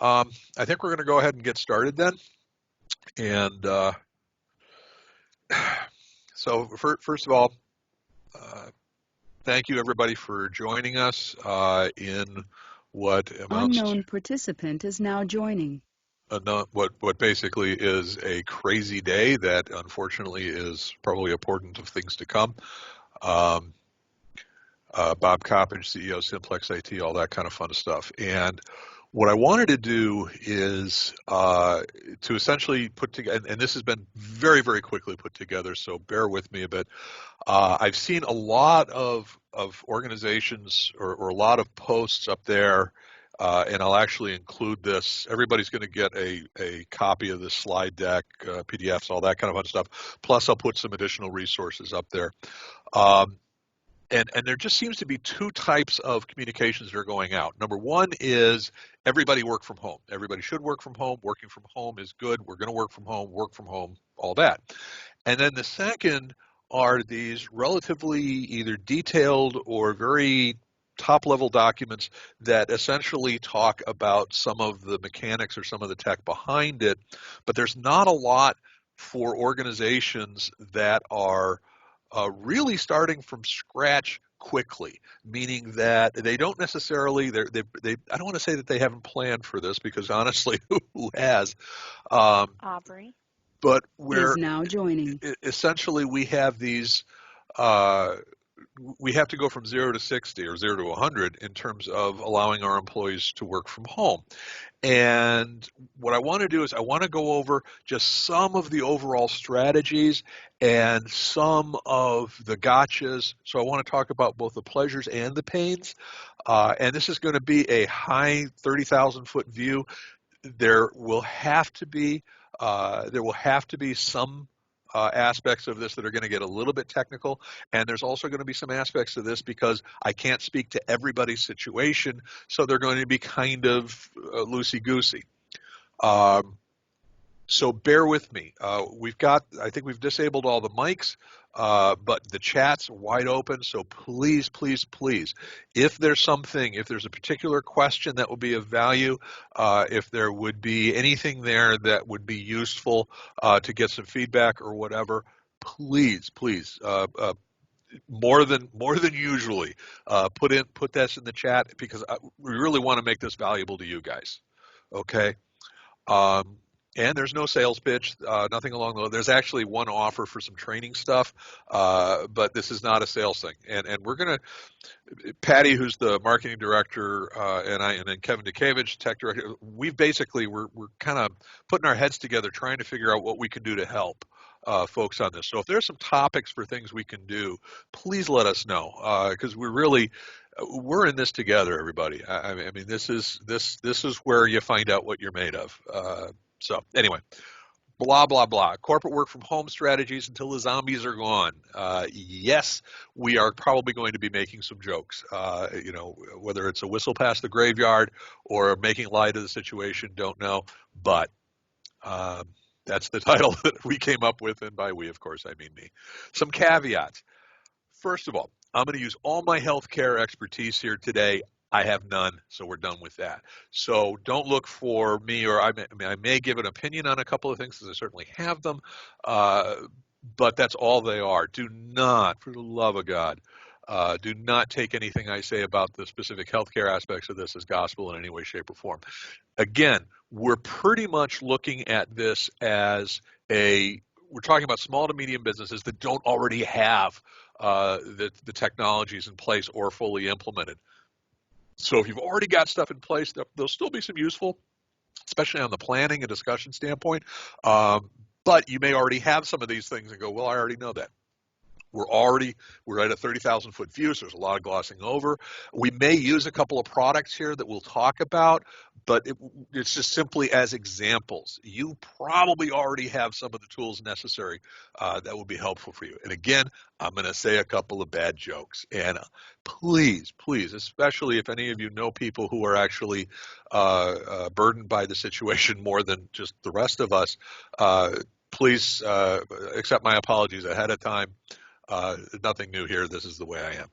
I think we're going to go ahead and get started then. And so, first of all, thank you everybody for joining us in what amounts Unknown participant is now joining. to what basically is a crazy day that unfortunately is probably a portent of things to come. Um, Bob Coppedge, CEO, Simplex-IT, all that kind of fun stuff. And what I wanted to do is to essentially put together, and this has been very, very quickly put together, so bear with me a bit. I've seen a lot of organizations or a lot of posts up there, and I'll actually include this. Everybody's going to get a copy of this slide deck, PDFs, all that kind of fun stuff. Plus, I'll put some additional resources up there. Um, and there just seems to be two types of communications that are going out. Number one is everybody work from home. Everybody should work from home. Working from home is good. We're going to work from home, all that. And then the second are these relatively either detailed or very top level documents that essentially talk about some of the mechanics or some of the tech behind it, but there's not a lot for organizations that are really starting from scratch quickly, meaning that they don't necessarily, I don't want to say that they haven't planned for this because honestly, who has? Um, Aubrey. but Is where now joining. essentially we have these, uh, we have to go from 0 to 60 or 0 to 100 in terms of allowing our employees to work from home. And what I want to do is I want to go over just some of the overall strategies and some of the gotchas. So I want to talk about both the pleasures and the pains. And this is going to be a high 30,000 foot view. There will have to be some aspects of this that are going to get a little bit technical, and there's also going to be some aspects of this because I can't speak to everybody's situation, so they're going to be kind of loosey-goosey. So bear with me. I think we've disabled all the mics, but the chat's wide open. So please, please, please, if there's a particular question that will be of value, if there would be anything there that would be useful to get some feedback or whatever, please, please, more than usually, put this in the chat because we really want to make this valuable to you guys. Okay. Um, and there's no sales pitch, nothing along those. There's actually one offer for some training stuff, but this is not a sales thing. And we're gonna, Patty, who's the marketing director, and then Kevin Dukavich, tech director. We're kind of putting our heads together, trying to figure out what we can do to help folks on this. So if there's some topics for things we can do, please let us know because we're in this together, everybody. I mean, this is where you find out what you're made of. So anyway, blah blah blah. Corporate work from home strategies until the zombies are gone. Yes, we are probably going to be making some jokes. Whether it's a whistle past the graveyard or making light of the situation, don't know. But that's the title that we came up with, and by we, of course, I mean me. Some caveats. First of all, I'm going to use all my healthcare expertise here today. I have none, so we're done with that. So don't look for me, or I may give an opinion on a couple of things, because I certainly have them, but that's all they are. Do not, for the love of God, do not take anything I say about the specific healthcare aspects of this as gospel in any way, shape, or form. Again, we're pretty much looking at this as we're talking about small to medium businesses that don't already have the technologies in place or fully implemented. So if you've already got stuff in place, there'll still be some useful, especially on the planning and discussion standpoint. But you may already have some of these things and go, well, I already know that. We're at a 30,000 foot view, so there's a lot of glossing over. We may use a couple of products here that we'll talk about, but it's just simply as examples. You probably already have some of the tools necessary that will be helpful for you. And again, I'm going to say a couple of bad jokes. And please, please, especially if any of you know people who are actually burdened by the situation more than just the rest of us, please accept my apologies ahead of time. Nothing new here. This is the way I am.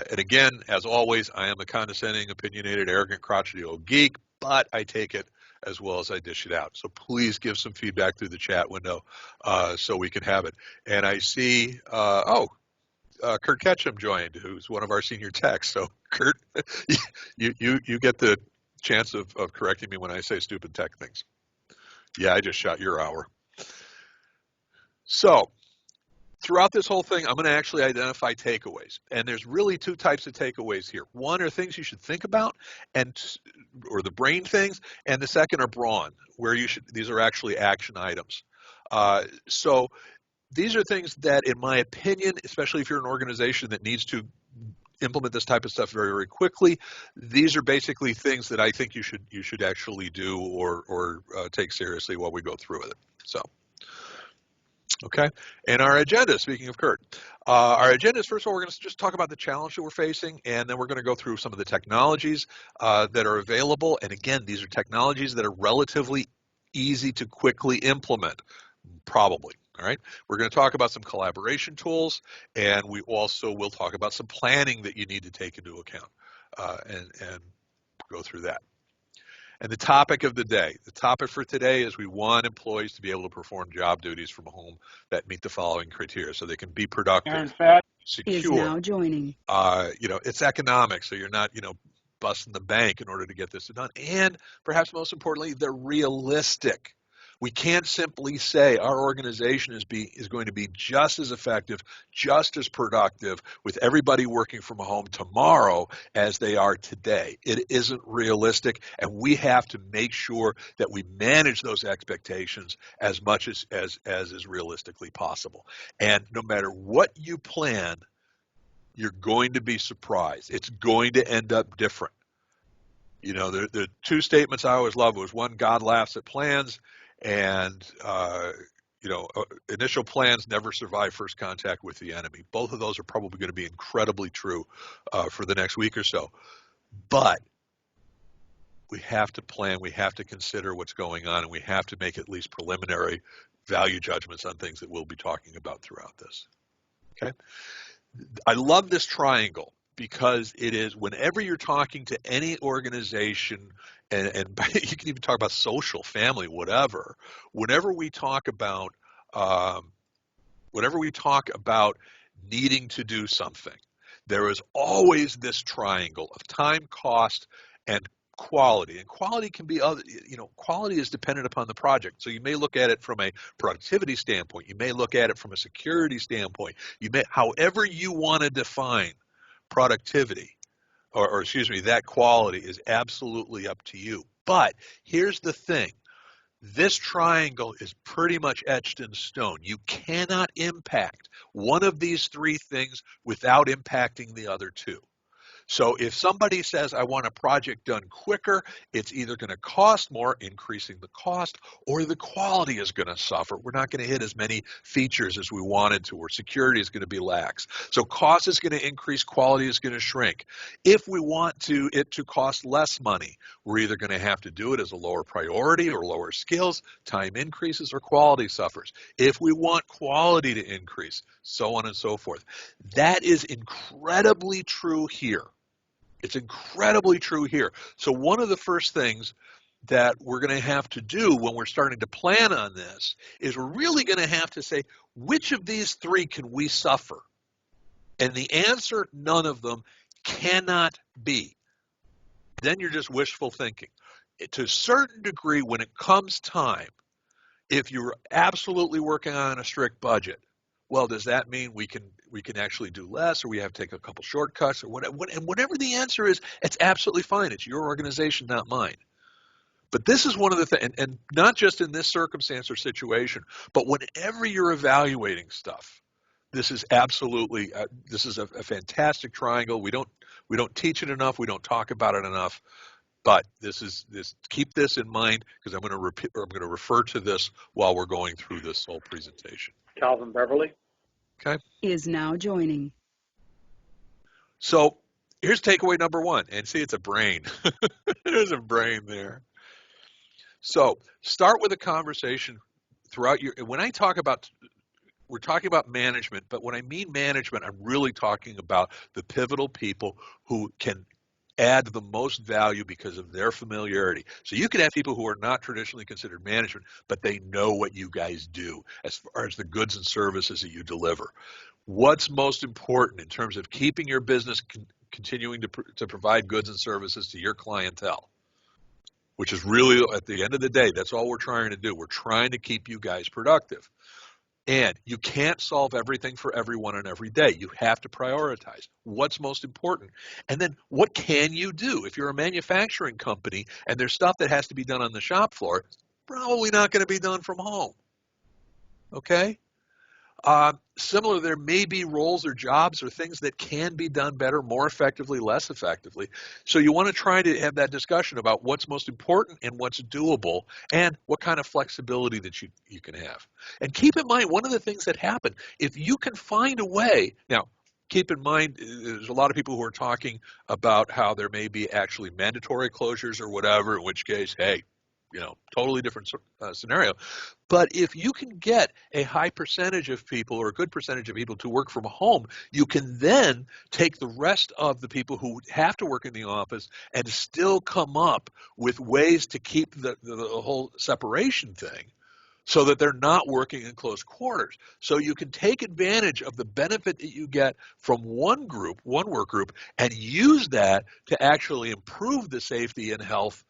And again, as always, I am a condescending, opinionated, arrogant, crotchety old geek. but I take it as well as I dish it out. So please give some feedback through the chat window so we can have it. And I see, Kurt Ketchum joined, who's one of our senior techs. So Kurt, you get the chance of correcting me when I say stupid tech things. Yeah, I just shot your hour. So throughout this whole thing, I'm going to actually identify takeaways. And there's really two types of takeaways here. One are things you should think about, or the brain things, and the second are brawn, where these are actually action items. So these are things that, in my opinion, especially if you're an organization that needs to implement this type of stuff very, very quickly, these are basically things that I think you should actually do or take seriously while we go through with it. So. Okay, and our agenda, speaking of Kurt, our agenda is, first of all, we're going to just talk about the challenge that we're facing, and then we're going to go through some of the technologies that are available. And again, these are technologies that are relatively easy to quickly implement, probably. All right, we're going to talk about some collaboration tools, and we also will talk about some planning that you need to take into account and go through that. And the topic of the day, the topic for today is we want employees to be able to perform job duties from home that meet the following criteria so they can be productive, secure. Is now joining. It's economic, so you're not, busting the bank in order to get this done. And perhaps most importantly, they're realistic. We can't simply say our organization is going to be just as effective, just as productive with everybody working from home tomorrow as they are today. It isn't realistic, and we have to make sure that we manage those expectations as much as is realistically possible. And no matter what you plan, you're going to be surprised. It's going to end up different. The two statements I always love was one, God laughs at plans, and initial plans never survive first contact with the enemy. Both of those are probably going to be incredibly true for the next week or so. But we have to plan, we have to consider what's going on, and we have to make at least preliminary value judgments on things that we'll be talking about throughout this. Okay? I love this triangle because it is, whenever you're talking to any organization, and you can even talk about social, family, whatever, whenever we talk about needing to do something, there is always this triangle of time, cost, and quality. And quality can be quality is dependent upon the project. So you may look at it from a productivity standpoint. You may look at it from a security standpoint. However you want to define productivity, or excuse me, that quality is absolutely up to you. But here's the thing. This triangle is pretty much etched in stone. You cannot impact one of these three things without impacting the other two. So if somebody says, I want a project done quicker, it's either going to cost more, increasing the cost, or the quality is going to suffer. We're not going to hit as many features as we wanted to, or security is going to be lax. So cost is going to increase, quality is going to shrink. If we want it to cost less money, we're either going to have to do it as a lower priority or lower skills, time increases, or quality suffers. If we want quality to increase, so on and so forth. That is incredibly true here. It's incredibly true here. So one of the first things that we're going to have to do when we're starting to plan on this is we're really going to have to say, which of these three can we suffer? And the answer, none of them, cannot be. Then you're just wishful thinking. To a certain degree, when it comes time, if you're absolutely working on a strict budget, well, does that mean we can actually do less, or we have to take a couple shortcuts, or whatever? And whatever the answer is, it's absolutely fine. It's your organization, not mine. But this is one of the things, and not just in this circumstance or situation, but whenever you're evaluating stuff, this is absolutely this is a fantastic triangle. We don't teach it enough. We don't talk about it enough. But keep this in mind, because I'm going to refer to this while we're going through this whole presentation. Calvin Beverly. Okay. Is now joining. So here's takeaway number one. And see, it's a brain. There's a brain there. So start with a conversation throughout when I talk about, we're talking about management, but when I mean management, I'm really talking about the pivotal people who can add the most value because of their familiarity. So you can have people who are not traditionally considered management, but they know what you guys do as far as the goods and services that you deliver. What's most important in terms of keeping your business continuing to provide goods and services to your clientele? Which is really, at the end of the day, that's all we're trying to do. We're trying to keep you guys productive. And you can't solve everything for everyone on every day. You have to prioritize what's most important. And then what can you do? If you're a manufacturing company and there's stuff that has to be done on the shop floor, probably not going to be done from home. Okay? Similar, there may be roles or jobs or things that can be done better, more effectively, less effectively. So you want to try to have that discussion about what's most important and what's doable and what kind of flexibility that you can have. And keep in mind, one of the things that happen, if you can find a way, now, keep in mind, there's a lot of people who are talking about how there may be actually mandatory closures or whatever, in which case, hey, totally different scenario. But if you can get a high percentage of people or a good percentage of people to work from home, you can then take the rest of the people who have to work in the office and still come up with ways to keep the whole separation thing so that they're not working in close quarters. So you can take advantage of the benefit that you get from one work group, and use that to actually improve the safety and health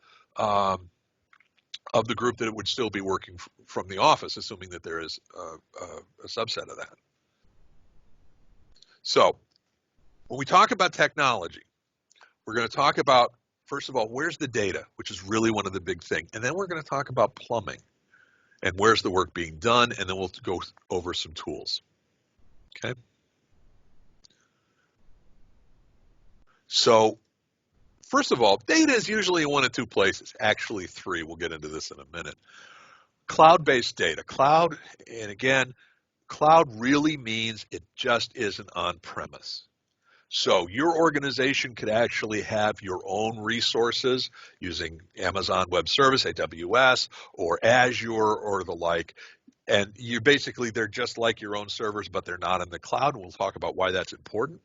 of the group that it would still be working from the office, assuming that there is a subset of that. So when we talk about technology, we're going to talk about, first of all, where's the data, which is really one of the big things. And then we're going to talk about plumbing and where's the work being done, and then we'll go over some tools. Okay? So first of all, data is usually in one of two places, actually three. We'll get into this in a minute. Cloud-based data. Cloud, and again, cloud really means it just isn't on-premise. So your organization could actually have your own resources using Amazon Web Service, AWS, or Azure, or the like. And they're just like your own servers, but they're not in the cloud. We'll talk about why that's important.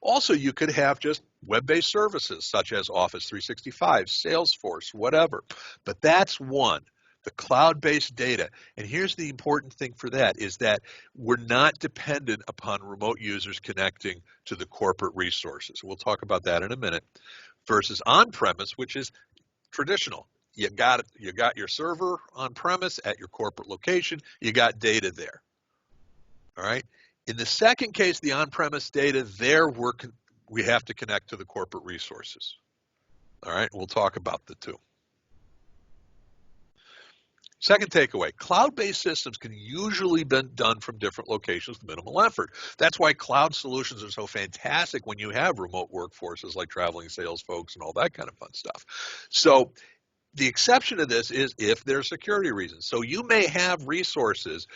Also, you could have just web-based services such as Office 365, Salesforce, whatever. But that's one. The cloud-based data. And here's the important thing for that is that we're not dependent upon remote users connecting to the corporate resources. We'll talk about that in a minute. Versus on-premise, which is traditional. You got your server on-premise at your corporate location. You got data there. All right. In the second case, the on-premise data, we have to connect to the corporate resources. All right. We'll talk about the two. Second takeaway, cloud-based systems can usually be done from different locations with minimal effort. That's why cloud solutions are so fantastic when you have remote workforces like traveling sales folks and all that kind of fun stuff. So the exception to this is if there's security reasons. So you may have resources,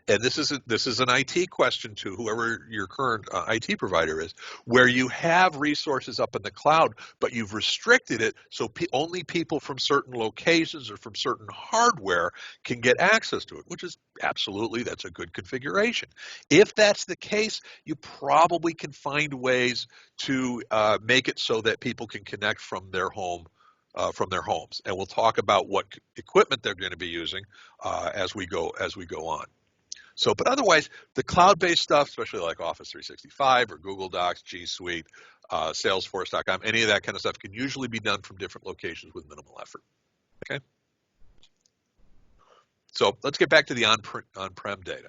and this is an IT question to whoever your current IT provider is, where you have resources up in the cloud, but you've restricted it so only people from certain locations or from certain hardware can get access to it, which is that's a good configuration. If that's the case, you probably can find ways to make it so that people can connect from their home. From their homes, and we'll talk about what equipment they're going to be using as we go on. So, but otherwise, the cloud-based stuff, especially like Office 365 or Google Docs, G Suite, Salesforce.com, any of that kind of stuff can usually be done from different locations with minimal effort. Okay. So let's get back to the on-prem data.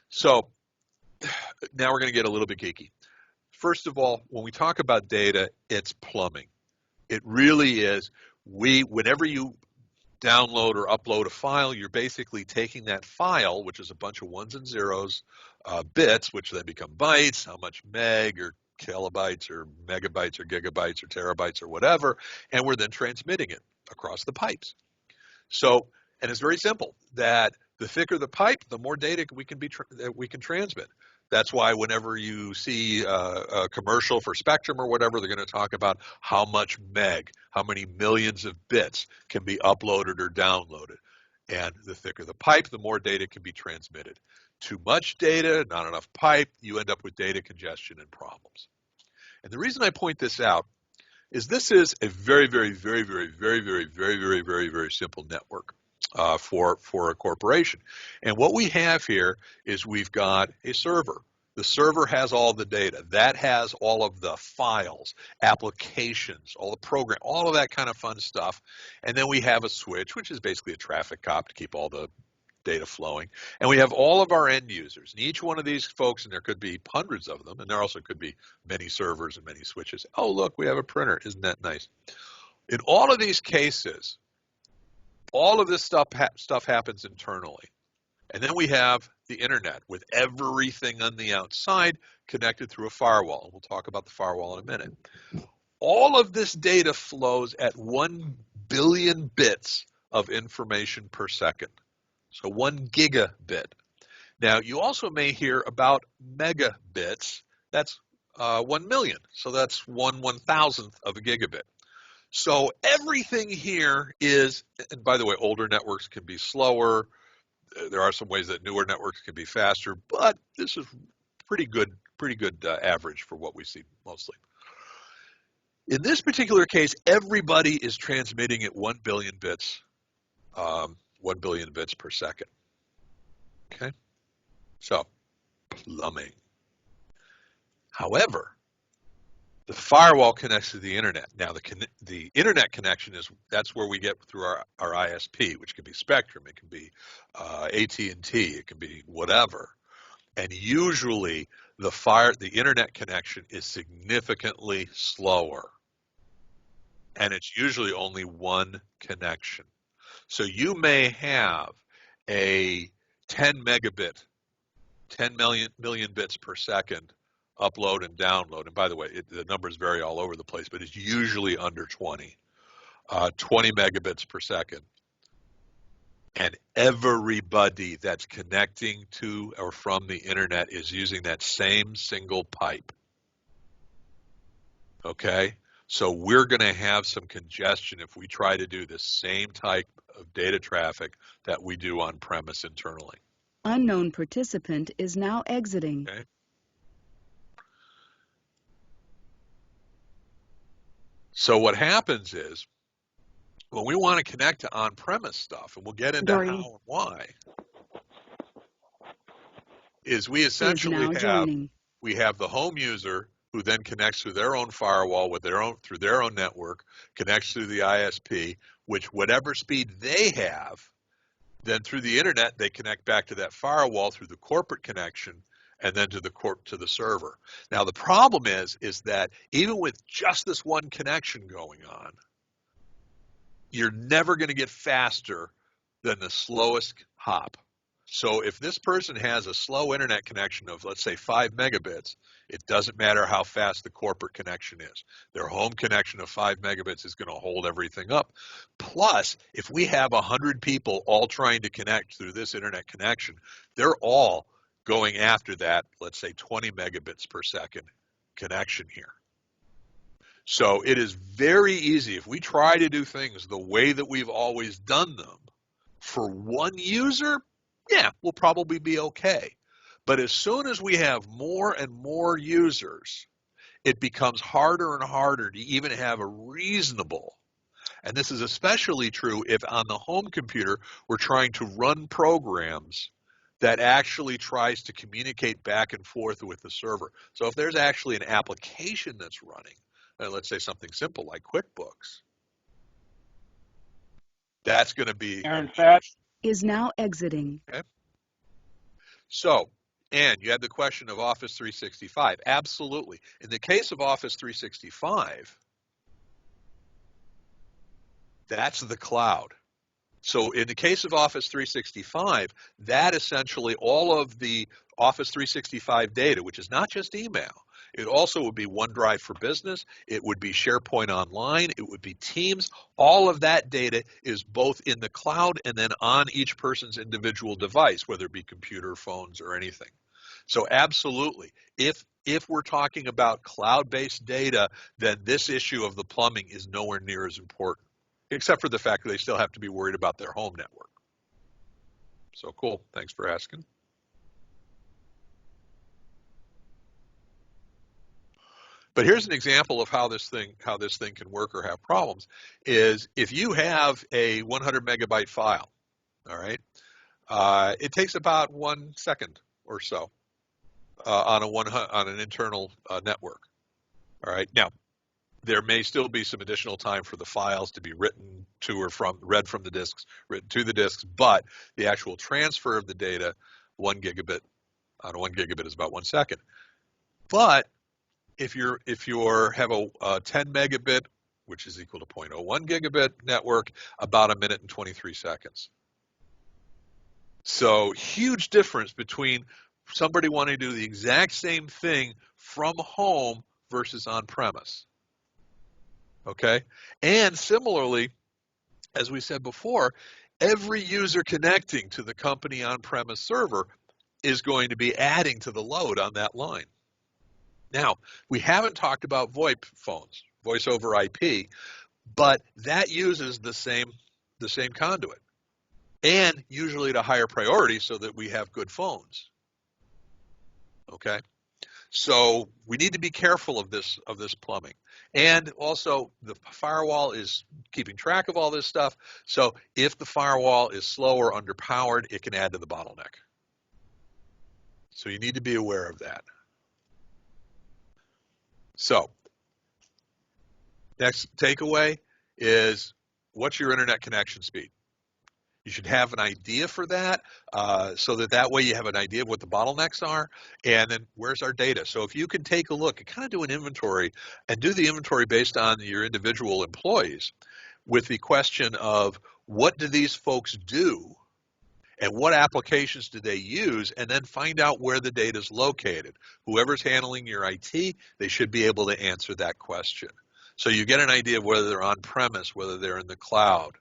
So now we're going to get a little bit geeky. First of all, when we talk about data, it's plumbing. It really is. Whenever you download or upload a file, you're basically taking that file, which is a bunch of ones and zeros, bits, which then become bytes, how much meg or kilobytes or megabytes or gigabytes or terabytes or whatever, and we're then transmitting it across the pipes. So, and it's very simple, that the thicker the pipe, the more data we can transmit. That's why whenever you see a commercial for Spectrum or whatever, they're going to talk about how much meg, how many millions of bits can be uploaded or downloaded. And the thicker the pipe, the more data can be transmitted. Too much data, not enough pipe, you end up with data congestion and problems. And the reason I point this out is this is a very, very, very, very, very, very, very, very, very, very simple network for a corporation. And what we have here is we've got a server. The server has all the data. That has all of the files, applications, all the program, all of that kind of fun stuff. And then we have a switch, which is basically a traffic cop to keep all the data flowing. And we have all of our end users. And each one of these folks, and there could be hundreds of them, and there also could be many servers and many switches. Oh, look, we have a printer. Isn't that nice? In all of these cases, all of this stuff happens internally. And then we have the internet with everything on the outside connected through a firewall. We'll talk about the firewall in a minute. All of this data flows at 1 billion bits of information per second. So 1 gigabit. Now, you also may hear about megabits. That's 1 million. So that's 1/1000th of a gigabit. So everything here is, and by the way, older networks can be slower. There are some ways that newer networks can be faster, but this is pretty good average for what we see mostly. In this particular case, everybody is transmitting at 1 billion bits, 1 billion bits per second. Okay, so plumbing. However, the firewall connects to the internet. Now, the internet connection that's where we get through our ISP, which can be Spectrum, it can be AT&T, it can be whatever. And usually, the internet connection is significantly slower, and it's usually only one connection. So you may have a 10 megabit, 10 million bits per second upload and download. And by the way, the numbers vary all over the place, but it's usually under 20, 20 megabits per second. And everybody that's connecting to or from the internet is using that same single pipe. Okay? So we're going to have some congestion if we try to do the same type of data traffic that we do on premise internally. Unknown participant is now exiting. Okay? So what happens is, when we want to connect to on-premise stuff, and we'll get into how and why, is we essentially have the home user who then connects through their own firewall through their own network, connects through the ISP, which whatever speed they have, then through the internet they connect back to that firewall through the corporate connection, and then to the server. Now the problem is that even with just this one connection going on, you're never going to get faster than the slowest hop. So if this person has a slow internet connection of, let's say, 5 megabits, it doesn't matter how fast the corporate connection is. Their home connection of 5 megabits is going to hold everything up. Plus, if we have 100 people all trying to connect through this internet connection, they're all going after that, let's say, 20 megabits per second connection here. So it is very easy, if we try to do things the way that we've always done them, for one user, yeah, we'll probably be okay. But as soon as we have more and more users, it becomes harder and harder to even have a reasonable, and this is especially true if on the home computer we're trying to run programs that actually tries to communicate back and forth with the server. So if there's actually an application that's running, let's say something simple like QuickBooks, that's going to be is now exiting. Okay. So, and you had the question of Office 365. Absolutely. In the case of Office 365, that's the cloud. So in the case of Office 365, that essentially all of the Office 365 data, which is not just email, it also would be OneDrive for Business, it would be SharePoint Online, it would be Teams. All of that data is both in the cloud and then on each person's individual device, whether it be computer, phones, or anything. So absolutely, if we're talking about cloud-based data, then this issue of the plumbing is nowhere near as important, except for the fact that they still have to be worried about their home network. So cool, thanks for asking. But here's an example of how this thing can work or have problems. Is if you have a 100 megabyte file, all right, it takes about 1 second or so on an internal network. All right. Now, there may still be some additional time for the files to be written to or from, read from the disks, written to the disks, but the actual transfer of the data, 1 gigabit on 1 gigabit is about 1 second. But if you have a 10 megabit, which is equal to 0.01 gigabit network, about 1 minute and 23 seconds. So huge difference between somebody wanting to do the exact same thing from home versus on premise. Okay, and similarly, as we said before, every user connecting to the company on-premise server is going to be adding to the load on that line. Now, we haven't talked about VoIP phones, voice over IP, but that uses the same conduit, and usually at a higher priority so that we have good phones. Okay, so we need to be careful of this plumbing. And also, the firewall is keeping track of all this stuff. So if the firewall is slow or underpowered, it can add to the bottleneck. So you need to be aware of that. So next takeaway is, what's your internet connection speed? You should have an idea for that, so that way you have an idea of what the bottlenecks are, and then where's our data. So if you can take a look and kind of do an inventory, and do the inventory based on your individual employees, with the question of what do these folks do, and what applications do they use, and then find out where the data is located. Whoever's handling your IT, they should be able to answer that question. So you get an idea of whether they're on premise, whether they're in the cloud,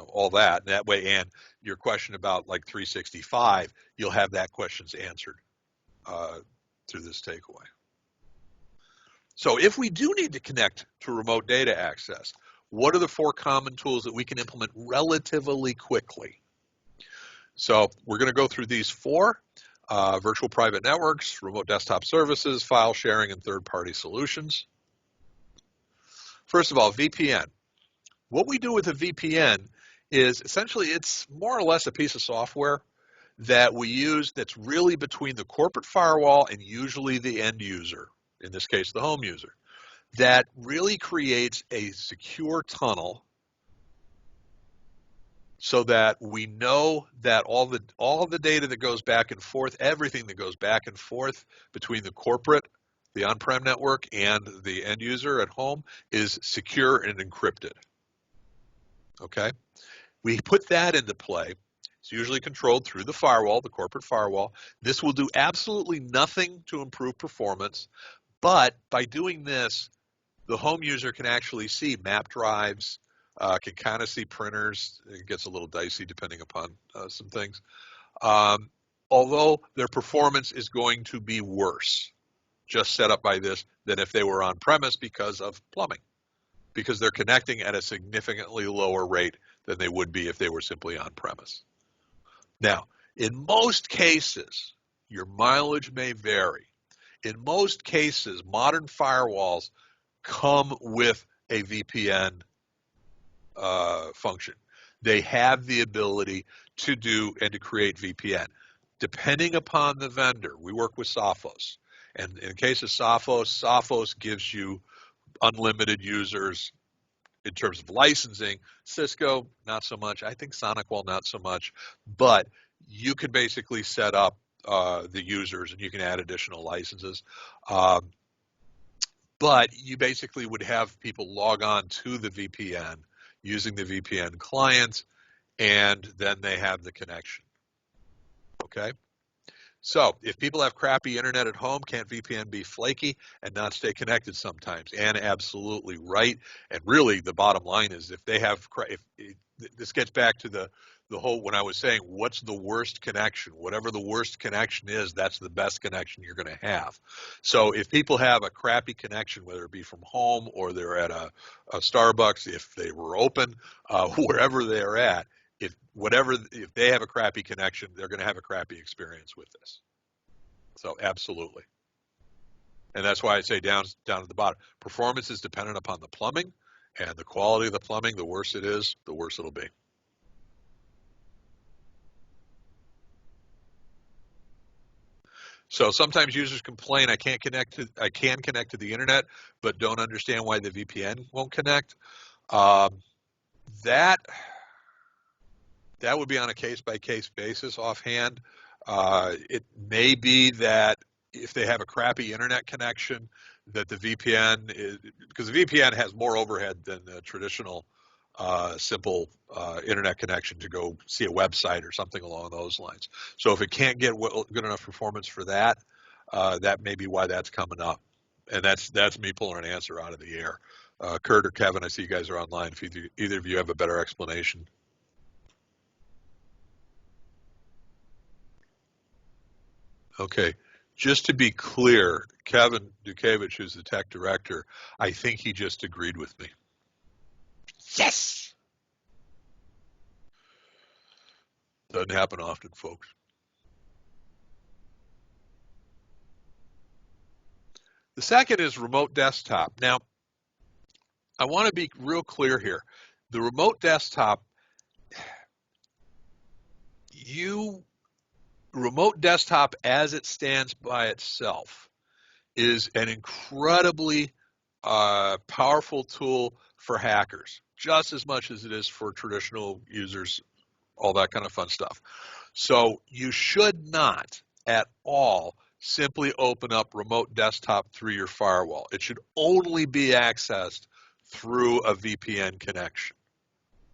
all that. And that way, and your question about like 365, you'll have that questions answered through this takeaway. So if we do need to connect to remote data access, what are the 4 common tools that we can implement relatively quickly? So we're going to go through these 4: virtual private networks, remote desktop services, file sharing, and third-party solutions. First of all, VPN. What we do with a VPN is essentially it's more or less a piece of software that we use that's really between the corporate firewall and usually the end user, in this case the home user, that really creates a secure tunnel so that we know that all the data that goes back and forth, everything that goes back and forth between the corporate, the on-prem network, and the end user at home is secure and encrypted. Okay, we put that into play. It's usually controlled through the firewall, the corporate firewall. This will do absolutely nothing to improve performance, but by doing this, the home user can actually see map drives, can kind of see printers. It gets a little dicey depending upon some things. Although their performance is going to be worse, just set up by this, than if they were on premise because of plumbing, because they're connecting at a significantly lower rate than they would be if they were simply on premise. Now, in most cases, your mileage may vary. In most cases, modern firewalls come with a VPN function. They have the ability to do and to create VPN. Depending upon the vendor, we work with Sophos. And in case of Sophos, Sophos gives you unlimited users in terms of licensing. Cisco, not so much. I think SonicWall, not so much. But you can basically set up the users and you can add additional licenses. But you basically would have people log on to the VPN using the VPN client, and then they have the connection. Okay? So if people have crappy internet at home, can't VPN be flaky and not stay connected sometimes? And absolutely right. And really, the bottom line is if they have, this gets back to the whole, when I was saying, what's the worst connection? Whatever the worst connection is, that's the best connection you're going to have. So if people have a crappy connection, whether it be from home or they're at a Starbucks, if they were open, wherever they're at, if they have a crappy connection, they're going to have a crappy experience with this. So absolutely. And that's why I say down at the bottom, performance is dependent upon the plumbing, and the quality of the plumbing, the worse it is, the worse it'll be. So sometimes users complain, I can connect to the internet, but don't understand why the VPN won't connect. That would be on a case-by-case basis offhand. It may be that if they have a crappy internet connection, that the VPN is, because the VPN has more overhead than the traditional simple internet connection to go see a website or something along those lines. So if it can't get good enough performance for that, that may be why that's coming up. And that's me pulling an answer out of the air. Kurt or Kevin, I see you guys are online. If either of you have a better explanation. Okay. Just to be clear, Kevin Dukevich, who's the tech director, I think he just agreed with me. Yes! Doesn't happen often, folks. The second is remote desktop. Now, I want to be real clear here. The remote desktop, remote desktop as it stands by itself is an incredibly powerful tool for hackers, just as much as it is for traditional users, all that kind of fun stuff. So you should not at all simply open up remote desktop through your firewall. It should only be accessed through a VPN connection.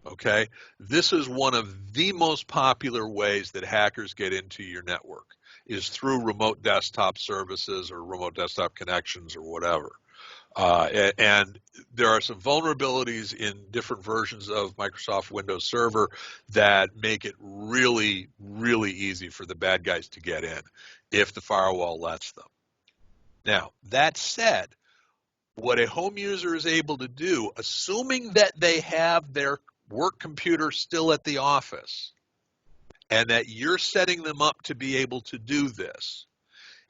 Okay? This is one of the most popular ways that hackers get into your network is through remote desktop services or remote desktop connections or whatever. And there are some vulnerabilities in different versions of Microsoft Windows Server that make it really, really easy for the bad guys to get in if the firewall lets them. Now, that said, what a home user is able to do, assuming that they have their work computer still at the office and that you're setting them up to be able to do this,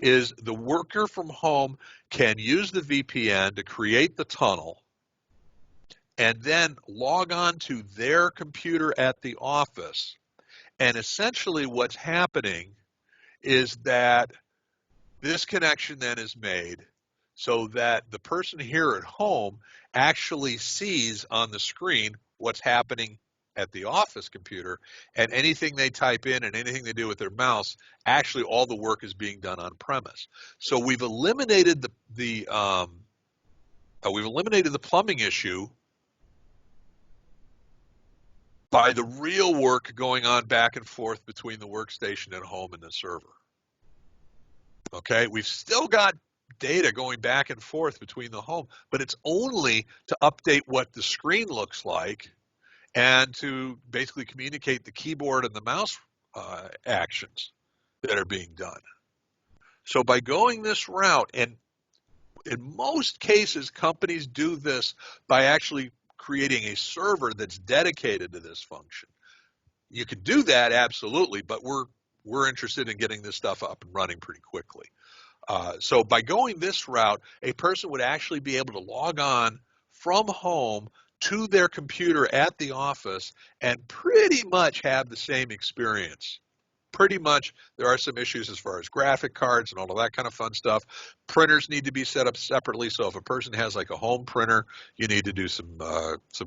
is the worker from home can use the VPN to create the tunnel and then log on to their computer at the office. And essentially what's happening is that this connection then is made so that the person here at home actually sees on the screen what's happening at the office computer, and anything they type in and anything they do with their mouse, actually all the work is being done on premise. So we've eliminated the plumbing issue by the real work going on back and forth between the workstation at home and the server. Okay, we've still got data going back and forth between the home, but it's only to update what the screen looks like and to basically communicate the keyboard and the mouse actions that are being done. So by going this route, and in most cases, companies do this by actually creating a server that's dedicated to this function. You could do that, absolutely, but we're interested in getting this stuff up and running pretty quickly. So by going this route, a person would actually be able to log on from home to their computer at the office and pretty much have the same experience. Pretty much, there are some issues as far as graphic cards and all of that kind of fun stuff. Printers need to be set up separately, so if a person has like a home printer, you need to do some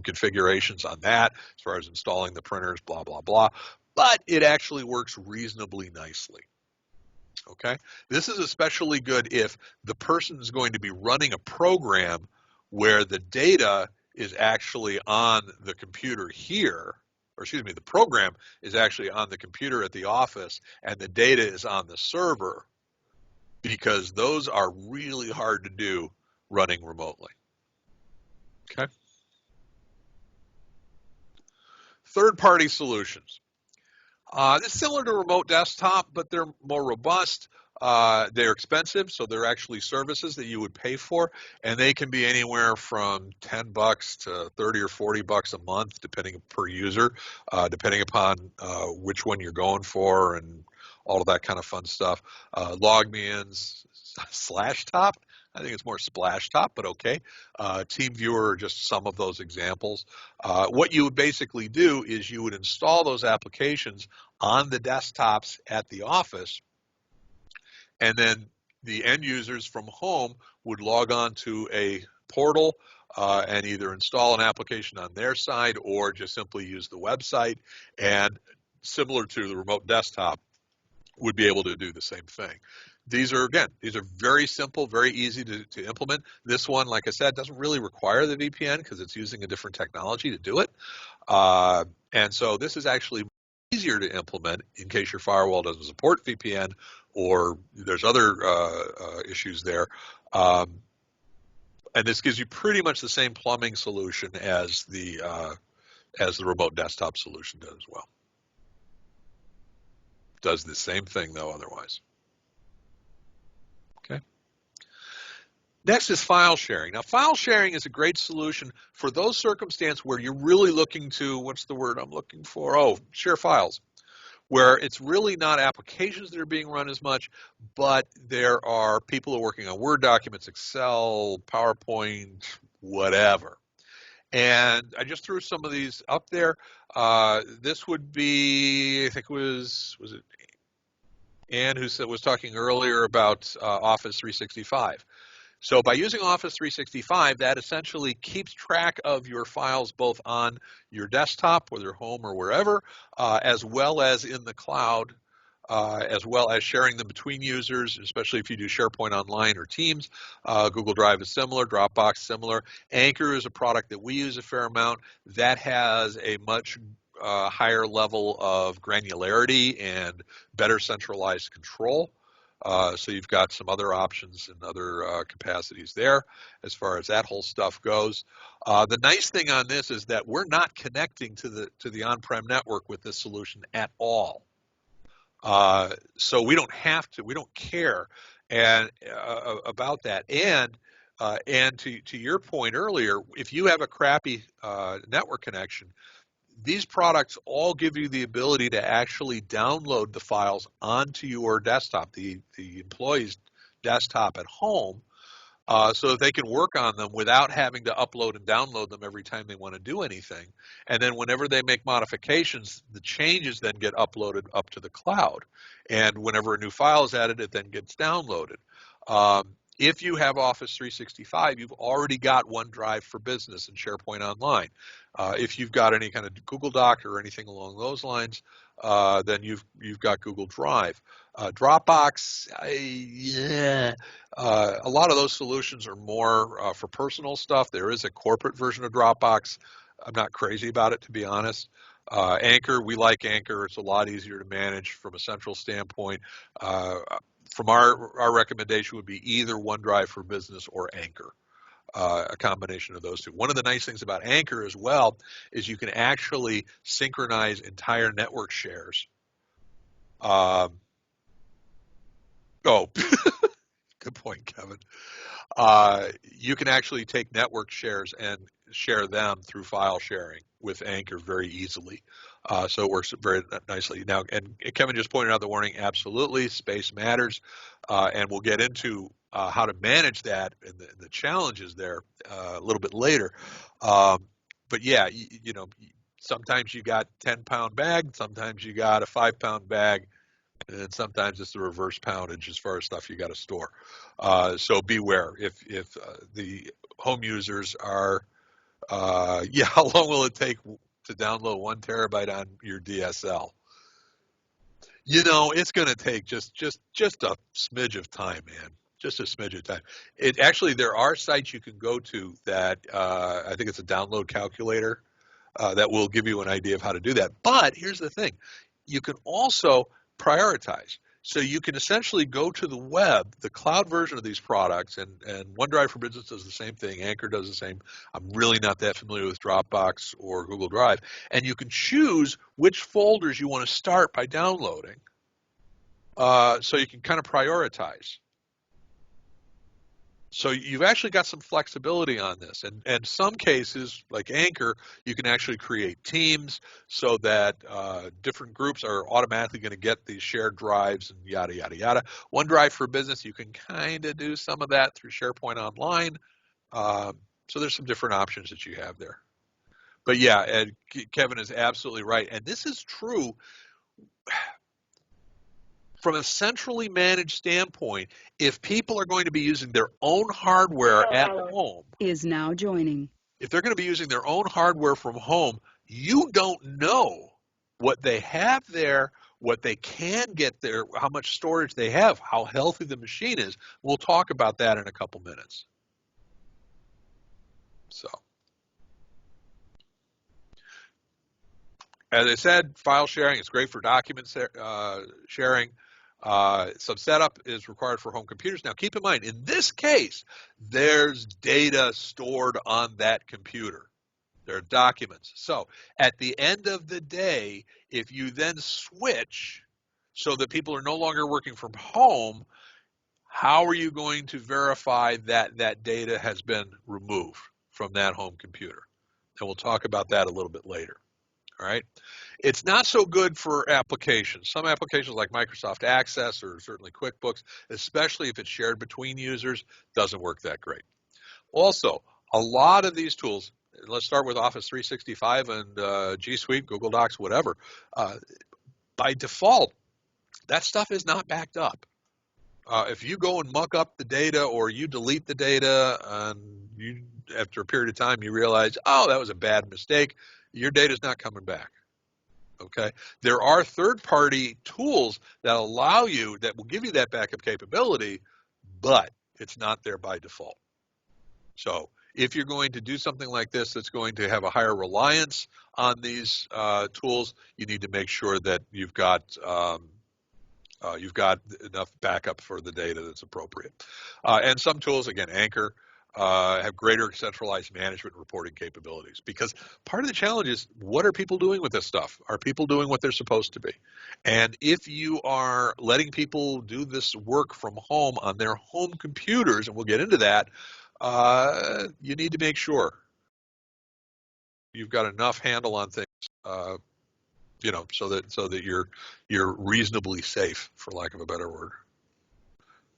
configurations on that as far as installing the printers, blah, blah, blah. But it actually works reasonably nicely. Okay, this is especially good if the person is going to be running a program where the data is actually on the computer here, or excuse me, the program is actually on the computer at the office and the data is on the server, because those are really hard to do running remotely. Okay. Third-party solutions. It's similar to remote desktop, but they're more robust. They're expensive, so they're actually services that you would pay for, and they can be anywhere from $10 to $30 or $40 a month, depending per user, depending upon which one you're going for and all of that kind of fun stuff. LogMeIn's Slashtop. I think it's more splash top, but okay. TeamViewer are just some of those examples. What you would basically do is you would install those applications on the desktops at the office, and then the end users from home would log on to a portal and either install an application on their side or just simply use the website, and similar to the remote desktop, would be able to do the same thing. These are very simple, very easy to implement. This one, like I said, doesn't really require the VPN because it's using a different technology to do it. And so this is actually easier to implement in case your firewall doesn't support VPN or there's other issues there. And this gives you pretty much the same plumbing solution as the remote desktop solution does as well. Does the same thing though otherwise. Okay. Next is file sharing. Now, file sharing is a great solution for those circumstances where you're really looking to, what's the word I'm looking for? Oh, share files, where it's really not applications that are being run as much, but there are people who are working on Word documents, Excel, PowerPoint, whatever. And I just threw some of these up there. This would be, I think it was it Ann who was talking earlier about Office 365. So by using Office 365, that essentially keeps track of your files both on your desktop, whether home or wherever, as well as in the cloud, as well as sharing them between users, especially if you do SharePoint Online or Teams. Google Drive is similar, Dropbox similar. Anchor is a product that we use a fair amount. That has a much higher level of granularity and better centralized control. So you've got some other options and other capacities there as far as that whole stuff goes. The nice thing on this is that we're not connecting to the on-prem network with this solution at all. So we don't have to, we don't care about that. And to your point earlier, if you have a crappy network connection, these products all give you the ability to actually download the files onto your desktop, the employee's desktop at home, so that they can work on them without having to upload and download them every time they want to do anything. And then whenever they make modifications, the changes then get uploaded up to the cloud. And whenever a new file is added, it then gets downloaded. If you have Office 365, you've already got OneDrive for Business and SharePoint Online. If you've got any kind of Google Doc or anything along those lines, then you've got Google Drive. Dropbox, a lot of those solutions are more for personal stuff. There is a corporate version of Dropbox. I'm not crazy about it, to be honest. Anchor, we like Anchor. It's a lot easier to manage from a central standpoint. From our recommendation would be either OneDrive for Business or Anchor, a combination of those two. One of the nice things about Anchor as well is you can actually synchronize entire network shares. Oh, good point, Kevin. You can actually take network shares and share them through file sharing with Anchor very easily. So it works very nicely. Now, and Kevin just pointed out the warning, absolutely, space matters, and we'll get into how to manage that and the challenges there a little bit later. But yeah, you know, sometimes you got 10-pound bag, sometimes you got a 5-pound bag, and sometimes it's the reverse poundage as far as stuff you got to store. So beware if the home users are, how long will it take to download 1 terabyte on your DSL? You know, it's going to take just a smidge of time, man. Just a smidge of time. It actually, there are sites you can go to that I think it's a download calculator that will give you an idea of how to do that. But here's the thing. You can also prioritize. So you can essentially go to the web, the cloud version of these products, and OneDrive for Business does the same thing. Anchor does the same. I'm really not that familiar with Dropbox or Google Drive. And you can choose which folders you want to start by downloading. So you can kind of prioritize. So you've actually got some flexibility on this. And some cases, like Anchor, you can actually create teams so that different groups are automatically going to get these shared drives and yada, yada, yada. OneDrive for Business, you can kind of do some of that through SharePoint Online. So there's some different options that you have there. But yeah, and Kevin is absolutely right. And this is true from a centrally managed standpoint. If people are going to be using their own hardware at home, is now joining. if they're going to be using their own hardware from home, you don't know what they have there, what they can get there, how much storage they have, how healthy the machine is. We'll talk about that in a couple minutes. So, as I said, file sharing is great for document sharing. Some setup is required for home computers. Now, keep in mind, in this case, there's data stored on that computer. There are documents. So at the end of the day, if you then switch so that people are no longer working from home, how are you going to verify that that data has been removed from that home computer? And we'll talk about that a little bit later. All right. It's not so good for applications. Some applications like Microsoft Access or certainly QuickBooks, especially if it's shared between users, doesn't work that great. Also, a lot of these tools, let's start with Office 365 and G Suite, Google Docs, whatever. By default, that stuff is not backed up. If you go and muck up the data or you delete the data and you, after a period of time, you realize, oh, that was a bad mistake, your data is not coming back. Okay. There are third-party tools that allow you, that will give you that backup capability, but it's not there by default. So if you're going to do something like this that's going to have a higher reliance on these tools, you need to make sure that you've got enough backup for the data that's appropriate. And some tools, again, Anchor, have greater centralized management reporting capabilities, because part of the challenge is, what are people doing with this stuff? Are people doing what they're supposed to be? And if you are letting people do this work from home on their home computers, and we'll get into that, you need to make sure you've got enough handle on things, so that you're reasonably safe, for lack of a better word.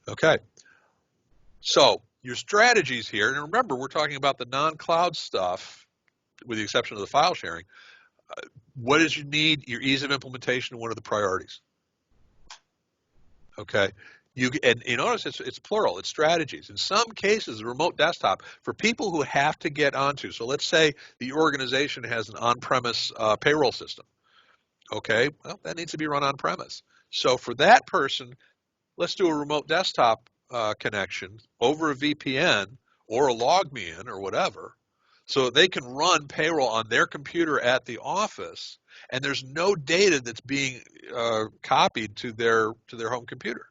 Okay. So your strategies here, and remember, we're talking about the non-cloud stuff, with the exception of the file sharing. What is you need? Your ease of implementation, one of the priorities. Okay. And you notice it's plural, it's strategies. In some cases, a remote desktop, for people who have to get onto, so let's say the organization has an on-premise payroll system. Okay, well, that needs to be run on-premise. So for that person, let's do a remote desktop connection over a VPN or a LogMeIn or whatever, so they can run payroll on their computer at the office, and there's no data that's being copied to their home computer.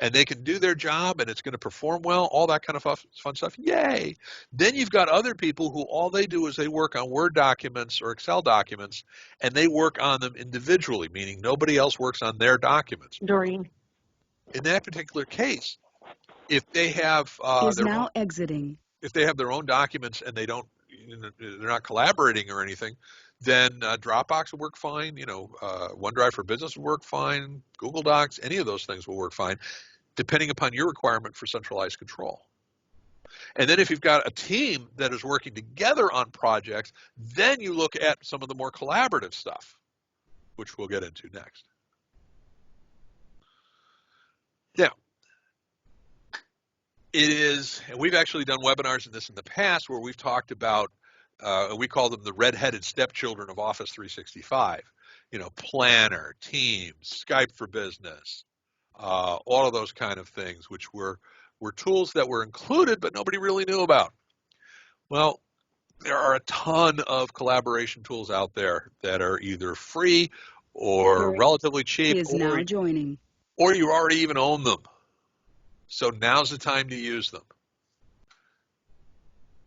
And they can do their job, and it's going to perform well, all that kind of fun stuff. Yay! Then you've got other people who all they do is they work on Word documents or Excel documents, and they work on them individually, meaning nobody else works on their documents. Doreen. In that particular case, if they have if they have their own documents and they're not collaborating or anything, then Dropbox will work fine. OneDrive for Business will work fine. Google Docs, any of those things will work fine, depending upon your requirement for centralized control. And then if you've got a team that is working together on projects, then you look at some of the more collaborative stuff, which we'll get into next. Now, it is, and we've actually done webinars in this in the past where we've talked about, we call them the red-headed stepchildren of Office 365. Planner, Teams, Skype for Business, all of those kind of things, which were tools that were included but nobody really knew about. Well, there are a ton of collaboration tools out there that are either free or relatively cheap, or you already even own them. So now's the time to use them.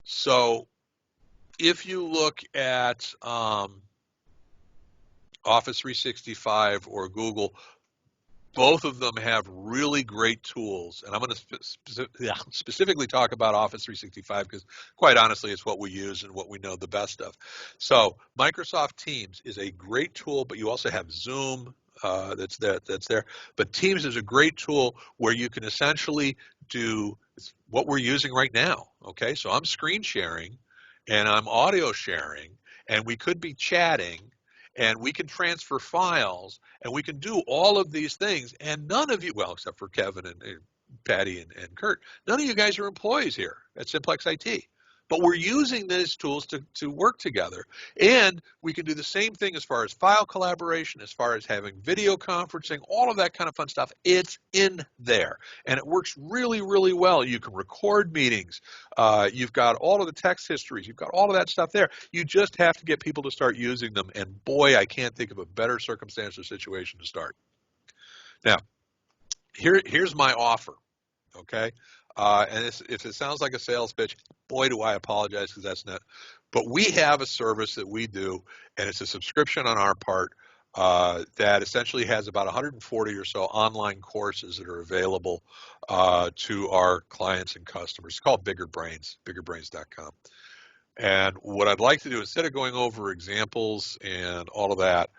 So if you look at Office 365 or Google, Both of them have really great tools, and I'm going to specifically talk about Office 365 because, quite honestly, it's what we use and what we know the best of. So Microsoft Teams is a great tool, but you also have Zoom that's there. But Teams is a great tool where you can essentially do what we're using right now. Okay, so I'm screen sharing and I'm audio sharing, and we could be chatting, and we can transfer files, and we can do all of these things, and none of you, well, except for Kevin and Patty and Kurt, none of you guys are employees here at Simplex IT. But we're using these tools to work together. And we can do the same thing as far as file collaboration, as far as having video conferencing, all of that kind of fun stuff. It's in there. And it works really, really well. You can record meetings. You've got all of the text histories. You've got all of that stuff there. You just have to get people to start using them. And boy, I can't think of a better circumstance or situation to start. Now, here's my offer. Okay. And if it sounds like a sales pitch, boy, do I apologize because that's not. But we have a service that we do, and it's a subscription on our part that essentially has about 140 or so online courses that are available to our clients and customers. It's called Bigger Brains, biggerbrains.com. And what I'd like to do, instead of going over examples and all of that,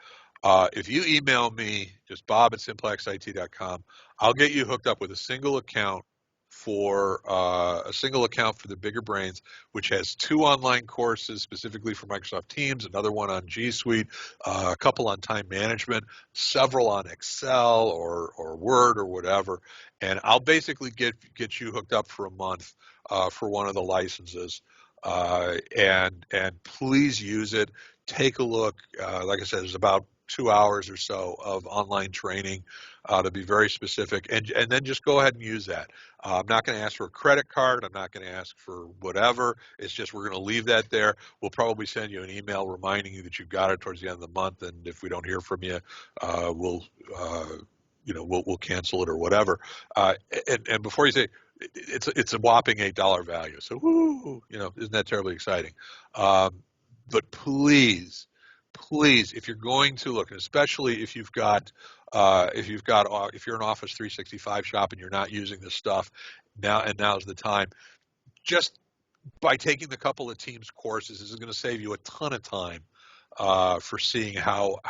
if you email me, just bob@simplexit.com, I'll get you hooked up with a single account for the Bigger Brains, which has 2 online courses specifically for Microsoft Teams, another one on G Suite, a couple on time management, several on Excel or Word or whatever, and I'll basically get you hooked up for a month for one of the licenses, and please use it. Take a look. Like I said, there's about 2 hours or so of online training to be very specific, and then just go ahead and use that. I'm not going to ask for a credit card. I'm not going to ask for whatever. It's just we're going to leave that there. We'll probably send you an email reminding you that you got it towards the end of the month, and if we don't hear from you, we'll we'll cancel it or whatever. And before you say, it's a whopping $8 value. So whoo, isn't that terribly exciting? But please, if you're going to look, and especially if you're an Office 365 shop and you're not using this stuff now's the time. Just by taking the couple of Teams courses, this is going to save you a ton of time for seeing how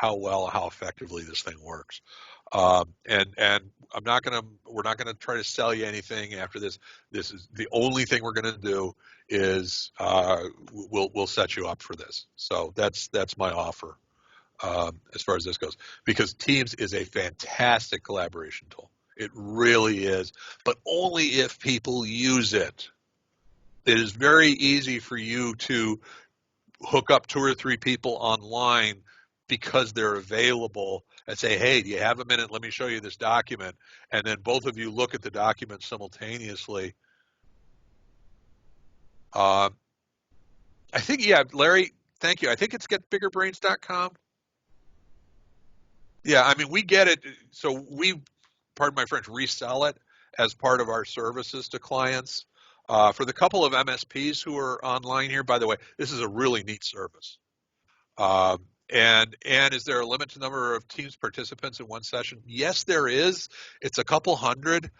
effectively this thing works. And we're not gonna try to sell you anything after this. This is the only thing we're gonna do is we'll set you up for this. So that's my offer as far as this goes, because Teams is a fantastic collaboration tool. It really is, but only if people use it. It is very easy for you to hook up 2 or 3 people online because they're available and say, hey, do you have a minute? Let me show you this document. And then both of you look at the document simultaneously. I think, yeah, Larry, thank you. I think it's getbiggerbrains.com. Yeah, I mean, we get it. So we, pardon my French, resell it as part of our services to clients. For the couple of MSPs who are online here, by the way, this is a really neat service. And is there a limited number of Teams participants in one session? Yes, there is. It's a couple hundred.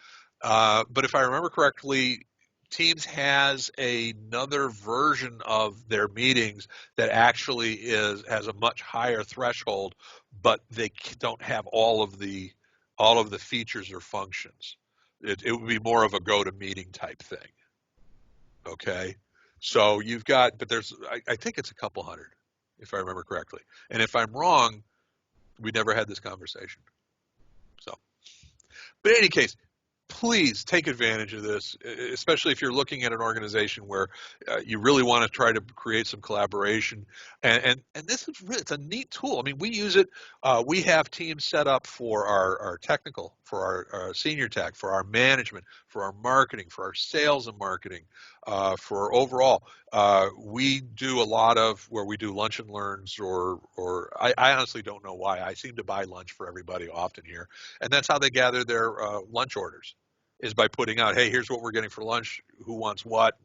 But if I remember correctly, Teams has another version of their meetings that actually has a much higher threshold, but they don't have all of the features or functions. It would be more of a go-to-meeting type thing. Okay, so you've got, but I think it's a couple hundred, if I remember correctly. And if I'm wrong, we never had this conversation. So, but in any case, please take advantage of this, especially if you're looking at an organization where you really want to try to create some collaboration. And this is really, it's a neat tool. I mean, we use it. We have teams set up for our technical, for our senior tech, for our management, for our marketing, for our sales and marketing, for overall. We do a lot of where we do lunch and learns, or I honestly don't know why. I seem to buy lunch for everybody often here, and that's how they gather their lunch orders, is by putting out, hey, here's what we're getting for lunch, who wants what,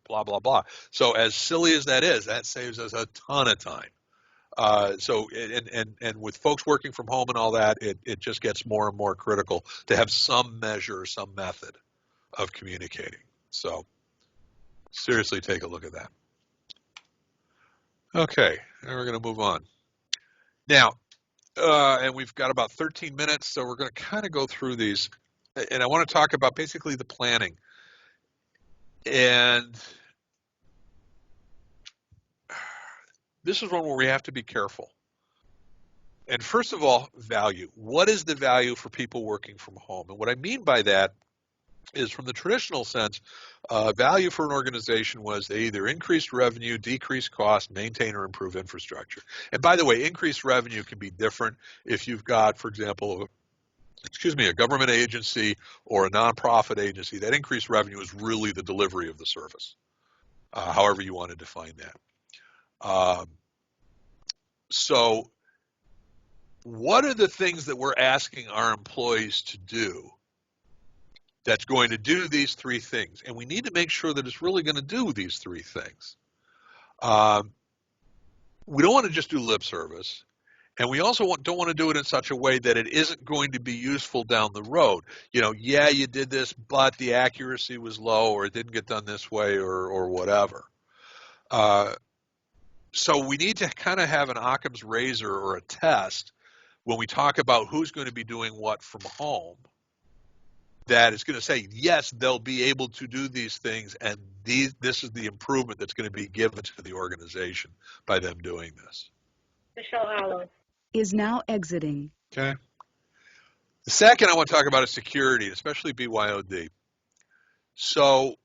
blah, blah, blah. So as silly as that is, that saves us a ton of time. And with folks working from home and all that, it just gets more and more critical to have some measure, some method of communicating. So seriously, take a look at that. Okay, now we're going to move on. Now, and we've got about 13 minutes, so we're going to kind of go through these. And I want to talk about basically the planning. And this is one where we have to be careful. And first of all, value. What is the value for people working from home? And what I mean by that is, from the traditional sense, value for an organization was they either increased revenue, decreased cost, maintain or improve infrastructure. And by the way, increased revenue can be different if you've got, for example, a government agency or a nonprofit agency. That increased revenue is really the delivery of the service, however you want to define that. So what are the things that we're asking our employees to do that's going to do these three things? And we need to make sure that it's really going to do these three things. We don't want to just do lip service. And we also don't want to do it in such a way that it isn't going to be useful down the road. Yeah, you did this, but the accuracy was low, or it didn't get done this way, or whatever. So we need to kind of have an Occam's razor or a test when we talk about who's going to be doing what from home, that is going to say, yes, they'll be able to do these things, and this is the improvement that's going to be given to the organization by them doing this. Michelle Hallow is now exiting. Okay. The second I want to talk about is security, especially BYOD. So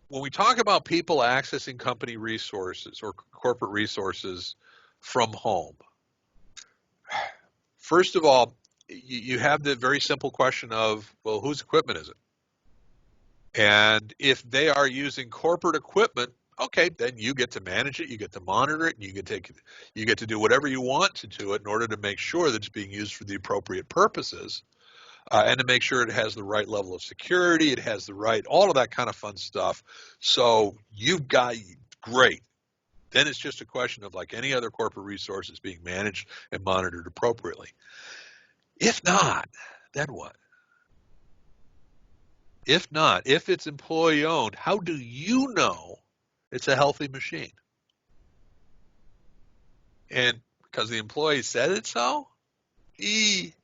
when we talk about people accessing company resources or corporate resources from home, first of all, you have the very simple question of, well, whose equipment is it? And if they are using corporate equipment, okay, then you get to manage it, you get to monitor it, and you get to do whatever you want to it in order to make sure that it's being used for the appropriate purposes, and to make sure it has the right level of security, it has the right, all of that kind of fun stuff. So you've got, great. Then it's just a question of, like any other corporate resources, being managed and monitored appropriately. If not, then what? If not, if it's employee owned, how do you know it's a healthy machine? And because the employee said it so? If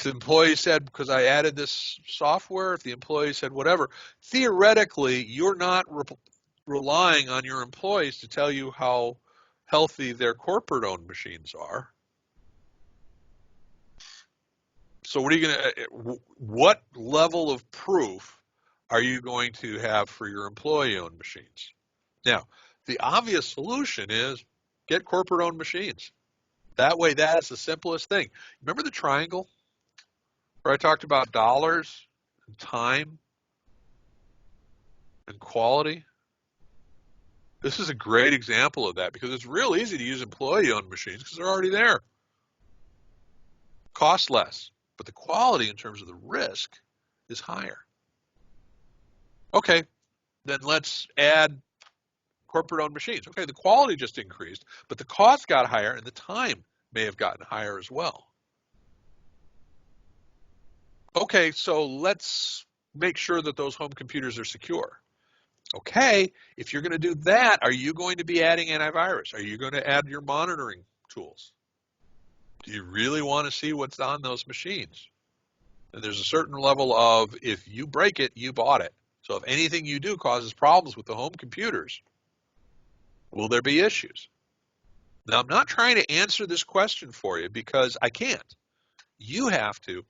the employee said, because I added this software, if the employee said whatever, theoretically, you're not relying on your employees to tell you how healthy their corporate owned machines are. So what level of proof are you going to have for your employee-owned machines? Now, the obvious solution is get corporate-owned machines. That way, that is the simplest thing. Remember the triangle where I talked about dollars, and time, and quality? This is a great example of that, because it's real easy to use employee-owned machines because they're already there. Cost less, but the quality in terms of the risk is higher. Okay, then let's add corporate-owned machines. Okay, the quality just increased, but the cost got higher and the time may have gotten higher as well. Okay, so let's make sure that those home computers are secure. Okay, if you're going to do that, are you going to be adding antivirus? Are you going to add your monitoring tools? Do you really want to see what's on those machines? And there's a certain level of, if you break it, you bought it. So if anything you do causes problems with the home computers, will there be issues? Now, I'm not trying to answer this question for you because I can't. You have to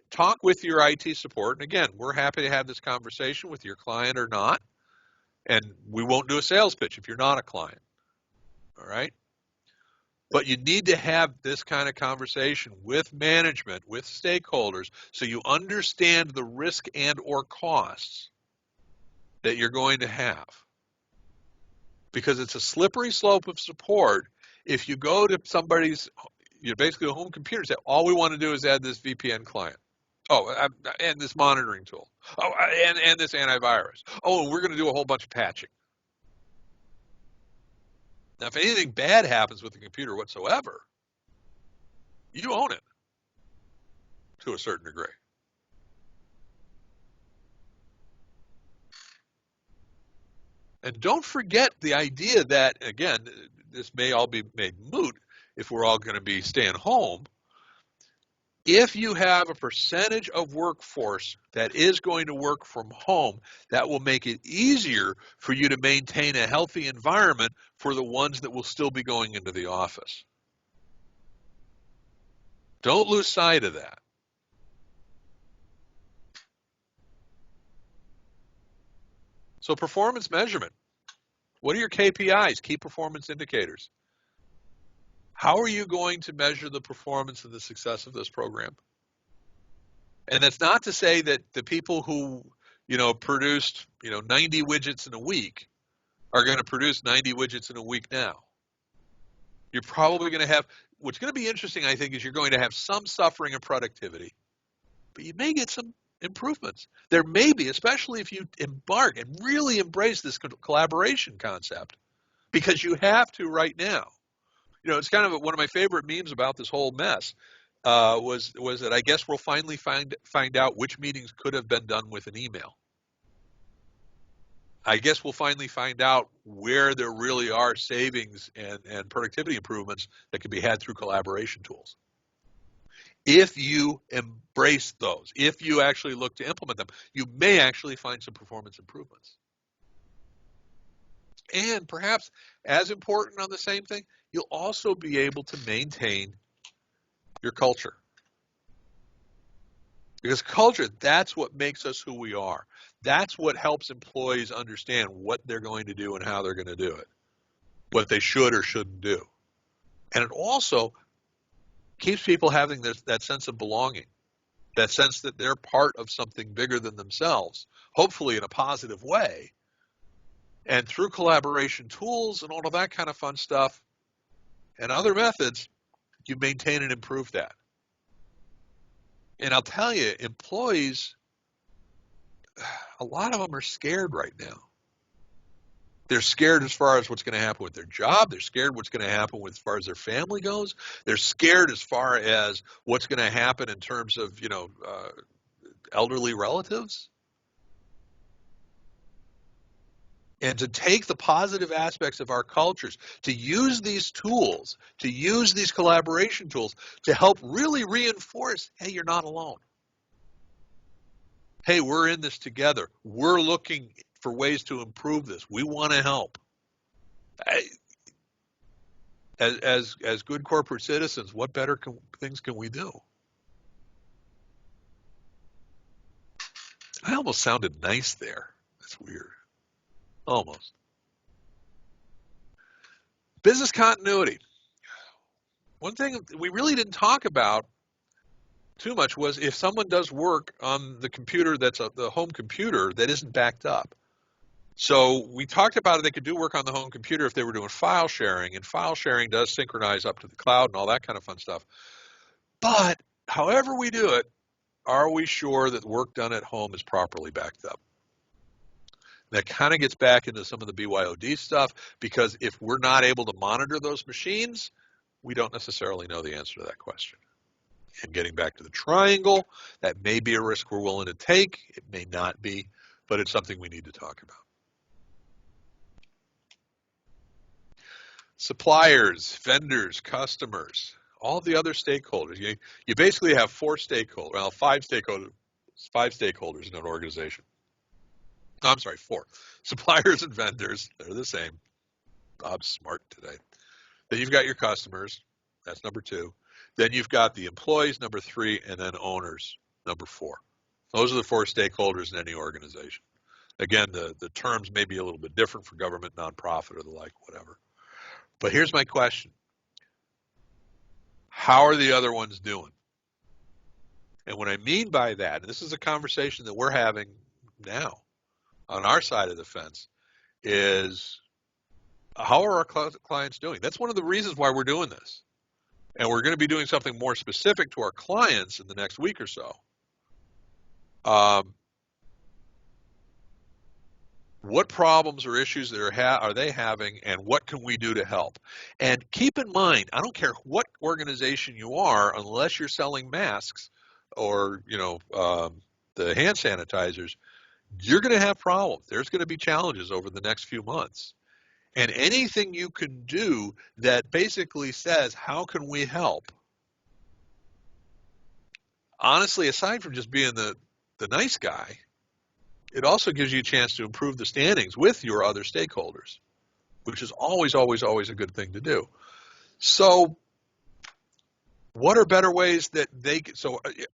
talk with your IT support. And again, we're happy to have this conversation with your client or not. And we won't do a sales pitch if you're not a client. All right? But you need to have this kind of conversation with management, with stakeholders, so you understand the risk and or costs that you're going to have. Because it's a slippery slope of support if you go to somebody's, basically a home computer, and say, all we want to do is add this VPN client. Oh, and this monitoring tool. Oh, and this antivirus. Oh, and we're going to do a whole bunch of patching. Now, if anything bad happens with the computer whatsoever, you own it to a certain degree. And don't forget the idea that, again, this may all be made moot if we're all going to be staying home. If you have a percentage of workforce that is going to work from home, that will make it easier for you to maintain a healthy environment for the ones that will still be going into the office. Don't lose sight of that. So performance measurement. What are your KPIs, key performance indicators? How are you going to measure the performance and the success of this program? And that's not to say that the people who, produced, 90 widgets in a week are going to produce 90 widgets in a week now. You're probably going to have, what's going to be interesting, I think, is you're going to have some suffering of productivity, but you may get some improvements. There may be, especially if you embark and really embrace this collaboration concept, because you have to right now. It's kind of one of my favorite memes about this whole mess. Was that I guess we'll finally find out which meetings could have been done with an email. I guess we'll finally find out where there really are savings and productivity improvements that can be had through collaboration tools. If you embrace those, if you actually look to implement them, you may actually find some performance improvements. And perhaps as important on the same thing, you'll also be able to maintain your culture. Because culture, that's what makes us who we are. That's what helps employees understand what they're going to do and how they're going to do it, what they should or shouldn't do. And it also keeps people having that sense of belonging, that sense that they're part of something bigger than themselves, hopefully in a positive way. And through collaboration tools and all of that kind of fun stuff and other methods, you maintain and improve that. And I'll tell you, employees, a lot of them are scared right now. They're scared as far as what's going to happen with their job. They're scared what's going to happen as far as their family goes. They're scared as far as what's going to happen in terms of, elderly relatives. And to take the positive aspects of our cultures, to use these tools, to use these collaboration tools to help really reinforce, hey, you're not alone. Hey, we're in this together. We're looking for ways to improve this. We want to help. As good corporate citizens, what better things can we do? I almost sounded nice there. That's weird. Almost. Business continuity. One thing we really didn't talk about too much was if someone does work on the computer that's the home computer that isn't backed up. So we talked about it, they could do work on the home computer if they were doing file sharing, and file sharing does synchronize up to the cloud and all that kind of fun stuff. But however we do it, are we sure that work done at home is properly backed up? That kind of gets back into some of the BYOD stuff, because if we're not able to monitor those machines, we don't necessarily know the answer to that question. And getting back to the triangle, that may be a risk we're willing to take. It may not be, but it's something we need to talk about. Suppliers, vendors, customers, all the other stakeholders. You basically have five stakeholders in an organization. No, I'm sorry, four. Suppliers and vendors, they're the same. Bob's smart today. Then you've got your customers, that's number 2. Then you've got the employees, number 3, and then owners, number 4. Those are the 4 stakeholders in any organization. Again, the terms may be a little bit different for government, nonprofit, or the like, whatever. But here's my question. How are the other ones doing? And what I mean by that, and this is a conversation that we're having now on our side of the fence, is how are our clients doing? That's one of the reasons why we're doing this. And we're going to be doing something more specific to our clients in the next week or so. What problems or issues are they having, and what can we do to help? And keep in mind, I don't care what organization you are, unless you're selling masks or the hand sanitizers, you're going to have problems. There's going to be challenges over the next few months. And anything you can do that basically says, how can we help? Honestly, aside from just being the nice guy, it also gives you a chance to improve the standings with your other stakeholders, which is always, always, always a good thing to do. So what are better ways that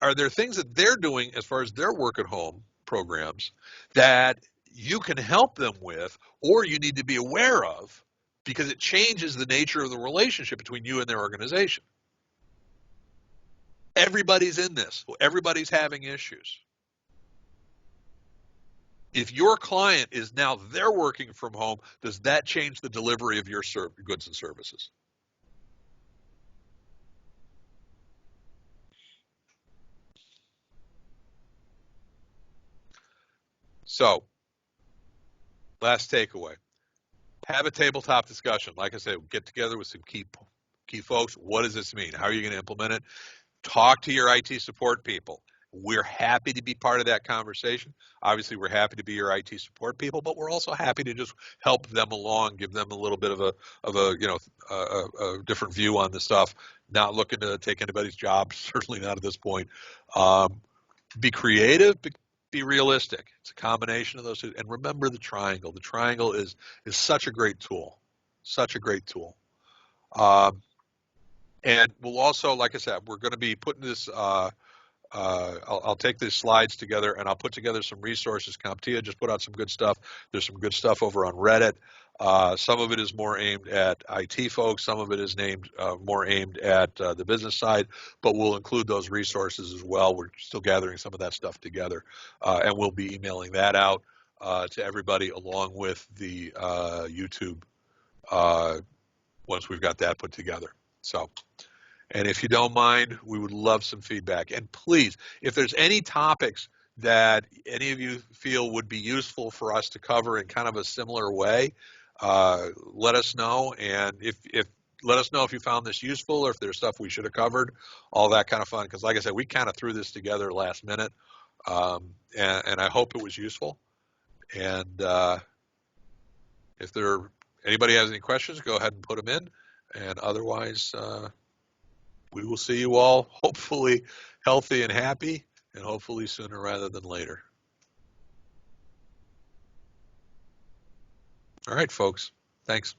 are there things that they're doing as far as their work at home programs that you can help them with, or you need to be aware of, because it changes the nature of the relationship between you and their organization? Everybody's in this. Everybody's having issues. If your client is now they're working from home, does that change the delivery of your goods and services? So, last takeaway. Have a tabletop discussion. Like I said, get together with some key folks. What does this mean? How are you going to implement it? Talk to your IT support people. We're happy to be part of that conversation. Obviously, we're happy to be your IT support people, but we're also happy to just help them along, give them a little bit of a different view on the stuff. Not looking to take anybody's job, certainly not at this point. Be creative, be realistic. It's a combination of those two. And remember the triangle. The triangle is such a great tool, such a great tool. And we'll also, like I said, we're going to be putting this. I'll take these slides together and I'll put together some resources. CompTIA just put out some good stuff. There's some good stuff over on Reddit. Some of it is more aimed at IT folks. Some of it is more aimed at the business side, but we'll include those resources as well. We're still gathering some of that stuff together, and we'll be emailing that out to everybody along with the YouTube once we've got that put together. So. And if you don't mind, we would love some feedback. And please, if there's any topics that any of you feel would be useful for us to cover in kind of a similar way, let us know. And if let us know if you found this useful or if there's stuff we should have covered, all that kind of fun. Because like I said, we kind of threw this together last minute, and I hope it was useful. And if anybody has any questions, go ahead and put them in. And otherwise, we will see you all hopefully healthy and happy, and hopefully sooner rather than later. All right, folks. Thanks.